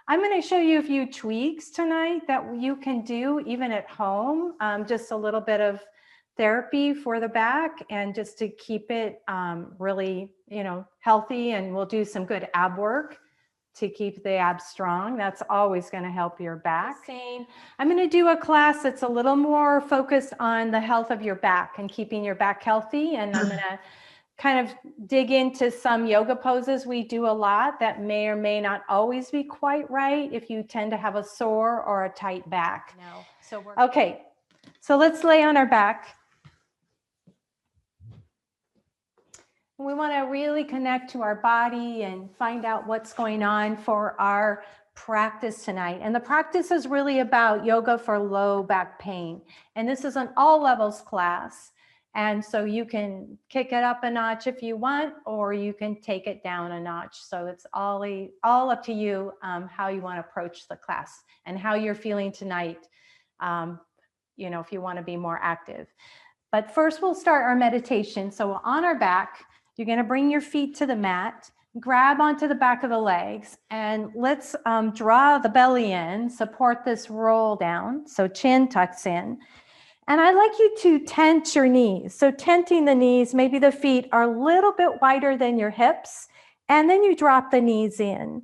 I'm going to show you a few tweaks tonight that you can do even at home, just a little bit of therapy for the back and just to keep it really, healthy. And we'll do some good ab work to keep the abs strong. That's always going to help your back. I'm going to do a class that's a little more focused on the health of your back and keeping your back healthy. And I'm going to kind of dig into some yoga poses we do a lot that may or may not always be quite right if you tend to have a sore or a tight back. Okay, so let's lay on our back. We want to really connect to our body and find out what's going on for our practice tonight. And the practice is really about yoga for low back pain. And this is an all levels class. And so you can kick it up a notch if you want, or you can take it down a notch. So it's all up to you how you want to approach the class and how you're feeling tonight, if you want to be more active. But first we'll start our meditation. So on our back, you're going to bring your feet to the mat, grab onto the back of the legs, and let's draw the belly in, support this roll down. So chin tucks in. And I'd like you to tent your knees. So tenting the knees, maybe the feet are a little bit wider than your hips, and then you drop the knees in.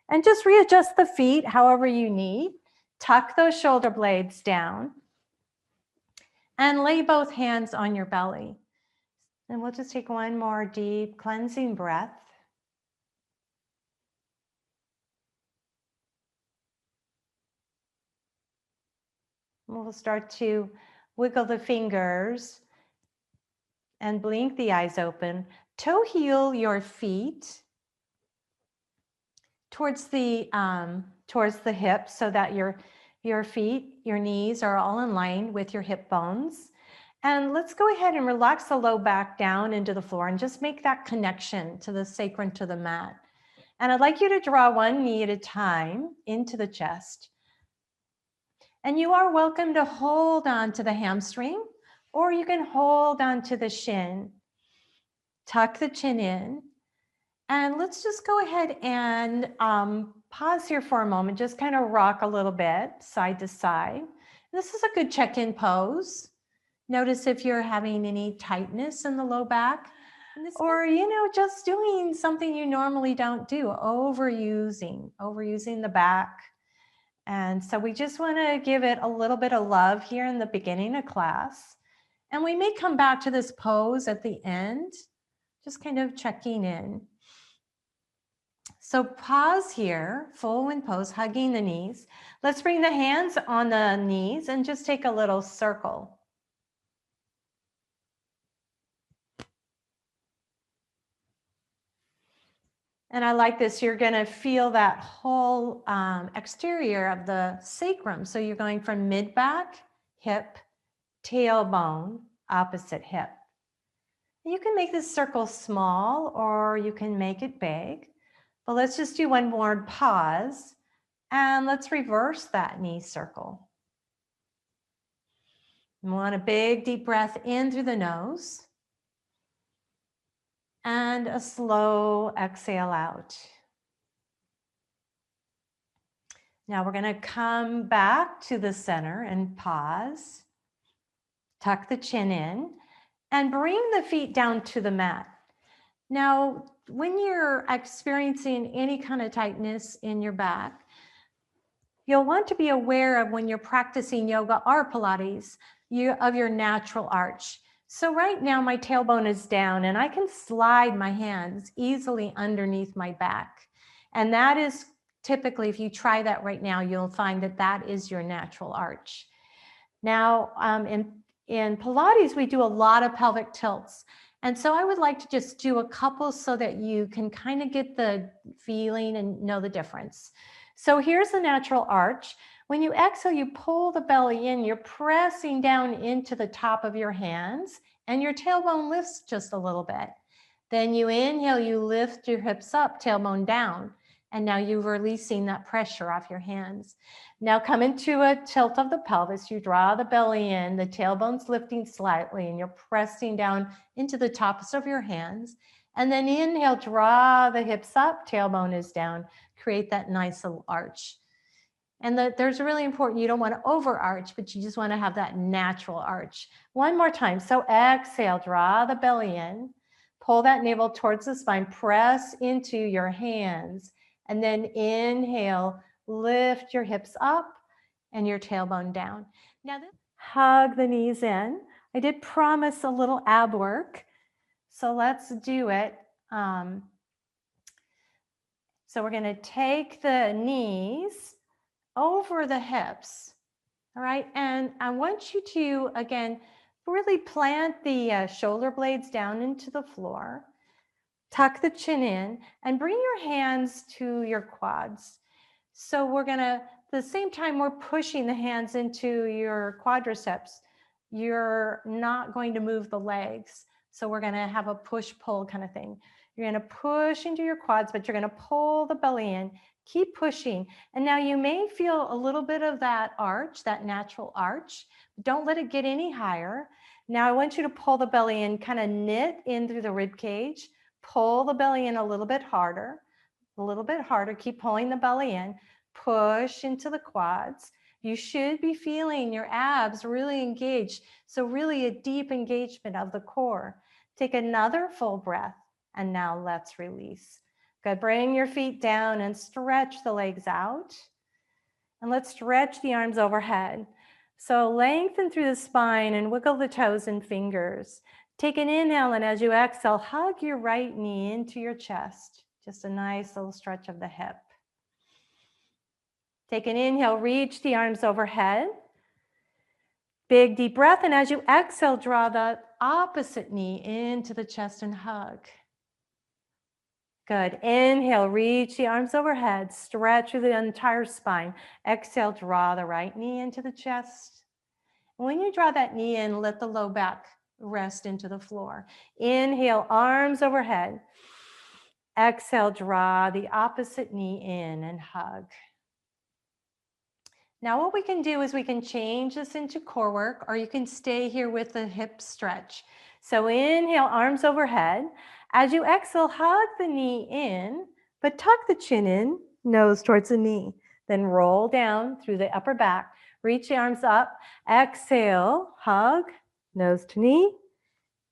And just readjust the feet however you need. Tuck those shoulder blades down. And lay both hands on your belly. And we'll just take one more deep cleansing breath. We'll start to wiggle the fingers and blink the eyes open. Toe heel your feet towards the hips so that your feet, your knees are all in line with your hip bones. And let's go ahead and relax the low back down into the floor and just make that connection to the sacrum, to the mat. And I'd like you to draw one knee at a time into the chest. And you are welcome to hold on to the hamstring, or you can hold on to the shin. Tuck the chin in. And let's just go ahead and pause here for a moment. Just kind of rock a little bit side to side. This is a good check-in pose. Notice if you're having any tightness in the low back, or, just doing something you normally don't do, overusing the back. And so we just want to give it a little bit of love here in the beginning of class. And we may come back to this pose at the end, just kind of checking in. So pause here, full wind pose, hugging the knees. Let's bring the hands on the knees and just take a little circle. And I like this, you're going to feel that whole exterior of the sacrum. So you're going from mid-back, hip, tailbone, opposite hip. You can make this circle small or you can make it big. But let's just do one more pause and let's reverse that knee circle. We want a big deep breath in through the nose. And a slow exhale out. Now we're going to come back to the center and pause. Tuck the chin in and bring the feet down to the mat. Now, when you're experiencing any kind of tightness in your back, you'll want to be aware of when you're practicing yoga or Pilates, of your natural arch. So right now my tailbone is down and I can slide my hands easily underneath my back. And that is typically, if you try that right now, you'll find that that is your natural arch. Now in Pilates, we do a lot of pelvic tilts. And so I would like to just do a couple so that you can kind of get the feeling and know the difference. So here's the natural arch. When you exhale, you pull the belly in, you're pressing down into the top of your hands and your tailbone lifts just a little bit. Then you inhale, you lift your hips up, tailbone down. And now you're releasing that pressure off your hands. Now come into a tilt of the pelvis. You draw the belly in, the tailbone's lifting slightly, and you're pressing down into the tops of your hands. And then inhale, draw the hips up, tailbone is down. Create that nice little arch. And there's really important, you don't want to over arch, but you just want to have that natural arch. One more time. So exhale, draw the belly in, pull that navel towards the spine, press into your hands, and then inhale, lift your hips up and your tailbone down. Now hug the knees in. I did promise a little ab work, so let's do it. So we're going to take the knees over the hips, all right? And I want you to, again, really plant the shoulder blades down into the floor, tuck the chin in, and bring your hands to your quads. So we're gonna, the same time we're pushing the hands into your quadriceps, you're not going to move the legs. So we're gonna have a push-pull kind of thing. You're gonna push into your quads, but you're gonna pull the belly in, keep pushing. And now you may feel a little bit of that arch, that natural arch. Don't let it get any higher. Now I want you to pull the belly in, kind of knit in through the rib cage, pull the belly in a little bit harder, keep pulling the belly in, push into the quads. You should be feeling your abs really engaged. So really a deep engagement of the core. Take another full breath, and now let's release. Good, bring your feet down and stretch the legs out. And let's stretch the arms overhead. So lengthen through the spine and wiggle the toes and fingers. Take an inhale, and as you exhale, hug your right knee into your chest. Just a nice little stretch of the hip. Take an inhale, reach the arms overhead. Big deep breath, and as you exhale, draw the opposite knee into the chest and hug. Good. Inhale, reach the arms overhead, stretch through the entire spine. Exhale, draw the right knee into the chest. When you draw that knee in, let the low back rest into the floor. Inhale, arms overhead. Exhale, draw the opposite knee in and hug. Now what we can do is we can change this into core work, or you can stay here with the hip stretch. So inhale, arms overhead. As you exhale, hug the knee in, but tuck the chin in, nose towards the knee. Then roll down through the upper back. Reach the arms up. Exhale, hug, nose to knee.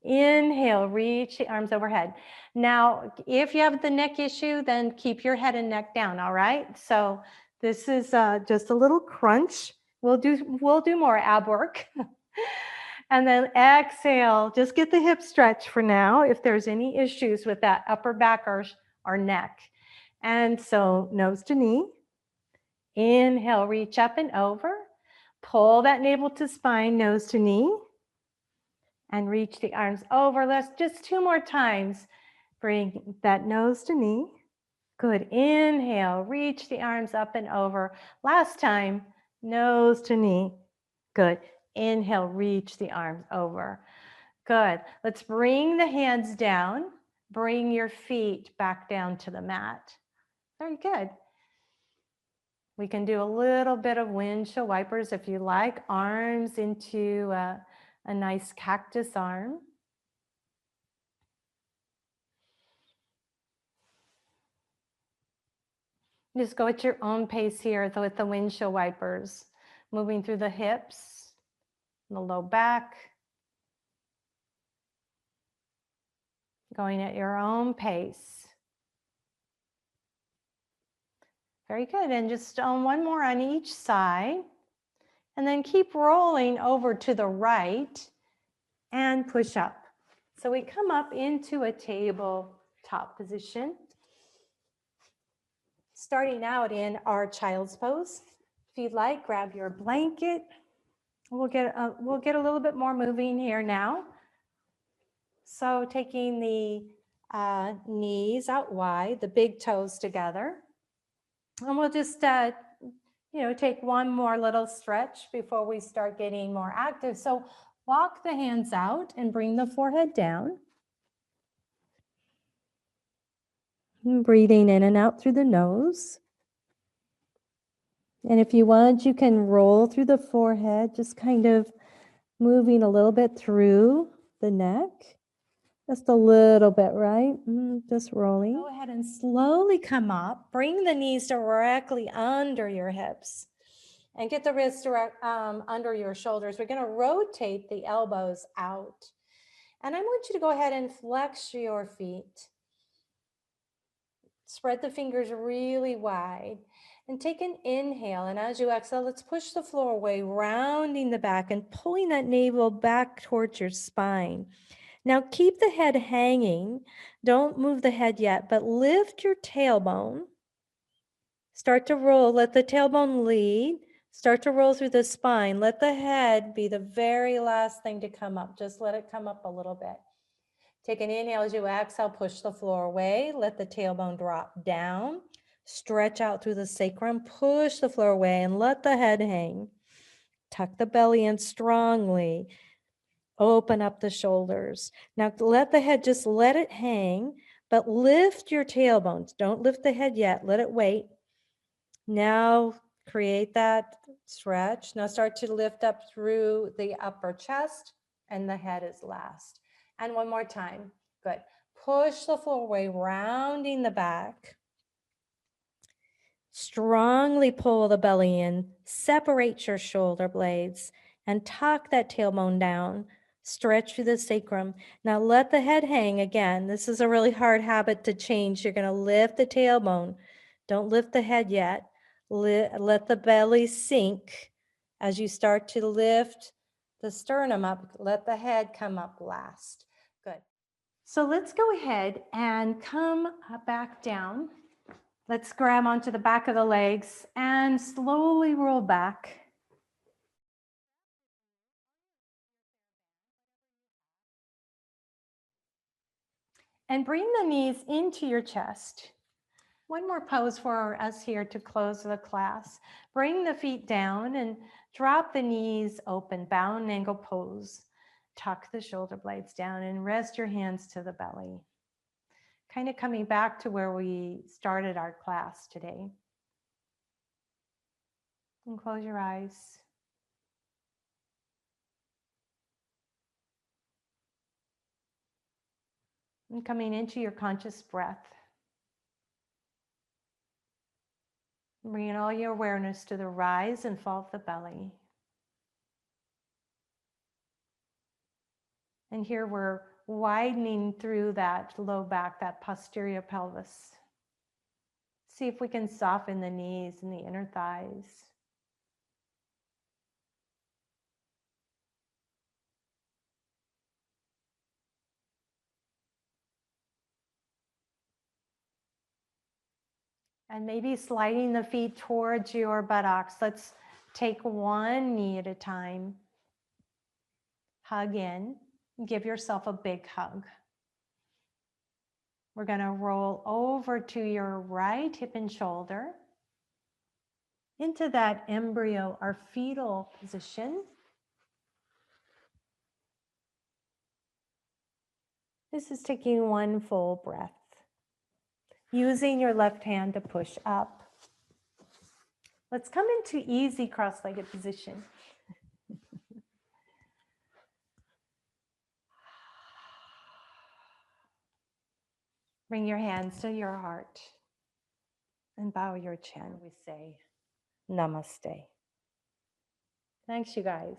Inhale, reach the arms overhead. Now, if you have the neck issue, then keep your head and neck down, all right? So this is just a little crunch. We'll do more ab work. And then exhale, just get the hip stretch for now if there's any issues with that upper back or neck. And so nose to knee. Inhale, reach up and over. Pull that navel to spine, nose to knee. And reach the arms over. Let's just 2 more times. Bring that nose to knee. Good. Inhale, reach the arms up and over. Last time, nose to knee. Good. Inhale, reach the arms over. Good. Let's bring the hands down. Bring your feet back down to the mat. Very good. We can do a little bit of windshield wipers if you like. Arms into a nice cactus arm. Just go at your own pace here with the windshield wipers, moving through the hips, the low back, going at your own pace. Very good. And just one more on each side. And then keep rolling over to the right and push up. So we come up into a tabletop position. Starting out in our child's pose. If you'd like, grab your blanket. We'll get a little bit more moving here now. So taking the knees out wide, the big toes together. And we'll just take one more little stretch before we start getting more active. So walk the hands out and bring the forehead down. And breathing in and out through the nose. And if you want, you can roll through the forehead, just kind of moving a little bit through the neck. Just a little bit, right? Just rolling. Go ahead and slowly come up. Bring the knees directly under your hips and get the wrists direct under your shoulders. We're going to rotate the elbows out. And I want you to go ahead and flex your feet. Spread the fingers really wide and take an inhale. And as you exhale, let's push the floor away, rounding the back and pulling that navel back towards your spine. Now keep the head hanging. Don't move the head yet, but lift your tailbone. Start to roll. Let the tailbone lead. Start to roll through the spine. Let the head be the very last thing to come up. Just let it come up a little bit. Take an inhale as you exhale, push the floor away. Let the tailbone drop down. Stretch out through the sacrum, push the floor away and let the head hang. Tuck the belly in strongly. Open up the shoulders. Now let the head, just let it hang, but lift your tailbones. Don't lift the head yet. Let it wait. Now create that stretch. Now start to lift up through the upper chest and the head is last. And one more time. Good. Push the floor away, rounding the back. Strongly pull the belly in. Separate your shoulder blades and tuck that tailbone down. Stretch through the sacrum. Now let the head hang again. This is a really hard habit to change. You're going to lift the tailbone. Don't lift the head yet. Let the belly sink. As you start to lift the sternum up, let the head come up last. Good. So let's go ahead and come back down. Let's grab onto the back of the legs and slowly roll back. And bring the knees into your chest. One more pose for us here to close the class. Bring the feet down and drop the knees open, bound angle pose. Tuck the shoulder blades down and rest your hands to the belly. Kind of coming back to where we started our class today. And close your eyes. And coming into your conscious breath. Bringing all your awareness to the rise and fall of the belly. And here we're widening through that low back, that posterior pelvis. See if we can soften the knees and the inner thighs. And maybe sliding the feet towards your buttocks. Let's take one knee at a time. Hug in. Give yourself a big hug. We're going to roll over to your right hip and shoulder. Into that embryo or fetal position. This is taking one full breath. Using your left hand to push up. Let's come into easy cross-legged position. Bring your hands to your heart and bow your chin. We say, Namaste. Thanks, you guys.